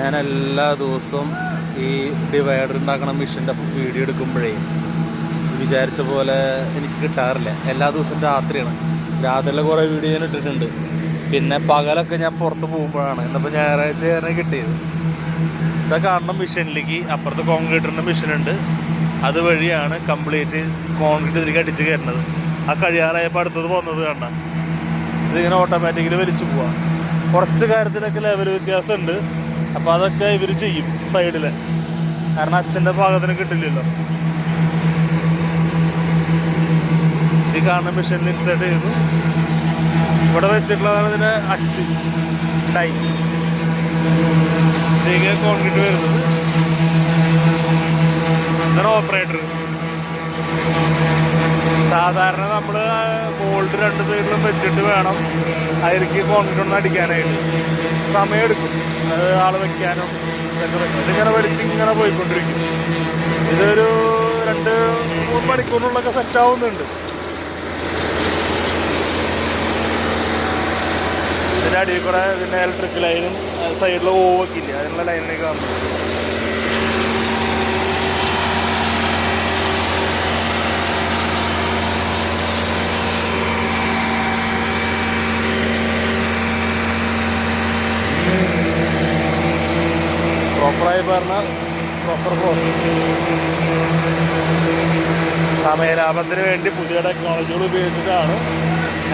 ഞാൻ എല്ലാ ദിവസവും ഈ ഡിവൈഡർ ഉണ്ടാക്കണ മെഷീൻ്റെ വീഡിയോ എടുക്കുമ്പോഴേ വിചാരിച്ച പോലെ എനിക്ക് കിട്ടാറില്ല. എല്ലാ ദിവസവും രാത്രിയാണ്. രാത്രിയിലെ കുറേ വീഡിയോ ഞാൻ ഇട്ടിട്ടുണ്ട്. പിന്നെ പകലൊക്കെ ഞാൻ പുറത്ത് പോകുമ്പോഴാണ്. എന്നപ്പോൾ ഞായറാഴ്ച കിട്ടിയത്. ഇതൊക്കെ കാണുന്ന മെഷീനിലേക്ക് അപ്പുറത്ത് കോൺക്രീറ്ററിൻ്റെ മെഷീനുണ്ട്. അതുവഴിയാണ് കംപ്ലീറ്റ് കോൺക്രീറ്റ് ഇതിലേക്ക് അടിച്ച് കയറുന്നത്. ആ കഴിയാറായപ്പോൾ അടുത്തത് പോകുന്നത് കണ്ട ഇതിങ്ങനെ ഓട്ടോമാറ്റിക്കലി വലിച്ചു പോവാം. കുറച്ച് കാര്യത്തിലൊക്കെ ലെവൽ വ്യത്യാസമുണ്ട്. അപ്പോൾ അതൊക്കെ ഇവർ ചെയ്യും സൈഡിൽ. കാരണം അച്ഛൻ്റെ ഭാഗത്തിന് കിട്ടില്ലല്ലോ. ഈ കാണുന്ന മെഷീനിൽ ഇൻസേർട്ട് ചെയ്തു. ഇവിടെ വെച്ചിട്ടുള്ളതാണ് ഇതിന് അച്ച് ടൈ. ഇതിലേക്ക് കോൺക്രീറ്റ് വരുന്നത്. ഇതാണ് ഓപ്പറേറ്റർ. സാധാരണ നമ്മൾ മോൾഡ് രണ്ട് സൈഡിലും വെച്ചിട്ട് വേണം അതിലേക്ക് കോൺക്രീറ്റ് ഒന്ന് അടിക്കാനായിട്ട്. സമയമെടുക്കും അത് ആൾ വെക്കാനും ഇതൊക്കെ വെക്കും. ഇതിങ്ങനെ വലിച്ച് ഇങ്ങനെ പോയിക്കൊണ്ടിരിക്കും. ഇതൊരു 2-3 മണിക്കൂറിനുള്ളൊക്കെ സെറ്റാവുന്നുണ്ട്. ഇതിൻ്റെ അടിയിൽ കൂടെ ഇതിൻ്റെ ഇലക്ട്രിക് ലൈനും സൈഡിൽ ഓവൊക്കില്ല, അതിനുള്ള ലൈനിലേക്ക് കാണുന്നു. പ്രോപ്പറായി പറഞ്ഞാൽ പ്രോപ്പർ പ്രോസസ്. സമയലാഭത്തിന് വേണ്ടി പുതിയ ടെക്നോളജികൾ ഉപയോഗിച്ചിട്ടാണ്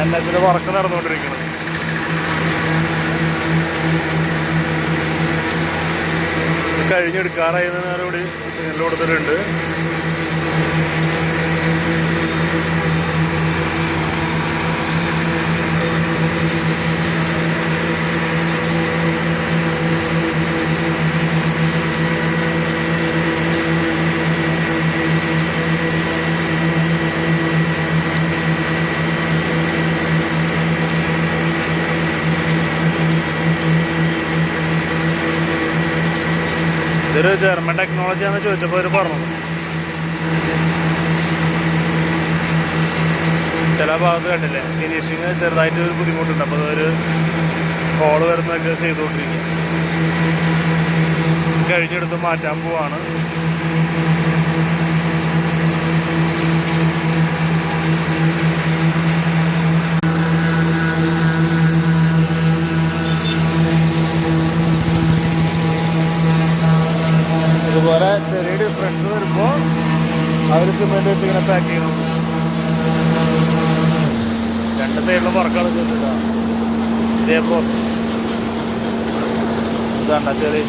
NHന്റെ വർക്ക് നടന്നുകൊണ്ടിരിക്കുന്നത്. കഴിഞ്ഞെടുക്കാറായി കൂടി സിഗ്നൽ കൊടുത്തിട്ടുണ്ട്. ഇതൊരു ജർമ്മൻ ടെക്നോളജിയാണെന്ന് ചോദിച്ചപ്പോൾ അവർ പറഞ്ഞു. ചില ഭാഗത്ത് കണ്ടില്ലേ ഫിനിഷിങ് ചെറുതായിട്ട് ഒരു ബുദ്ധിമുട്ടുണ്ട്. അപ്പോൾ അതൊരു ഹോള് വരുന്നതൊക്കെ ചെയ്തുകൊണ്ടിരിക്കുക. കഴിഞ്ഞെടുത്ത് മാറ്റാൻ പോവാണ്. ഇതുപോലെ ചെറിയ ഡിഫറൻസ് വരുമ്പോൾ അവർ സിമെൻറ്റ് വെച്ച് ഇങ്ങനെ പാക്ക് ചെയ്യണം. രണ്ട് സൈഡിലും വർക്കുകൾ ചെയ്തിട്ടാണ് ഇതേ പ്രോസസ്. ഇതാണ്ട ചെറിയ ചെറിയ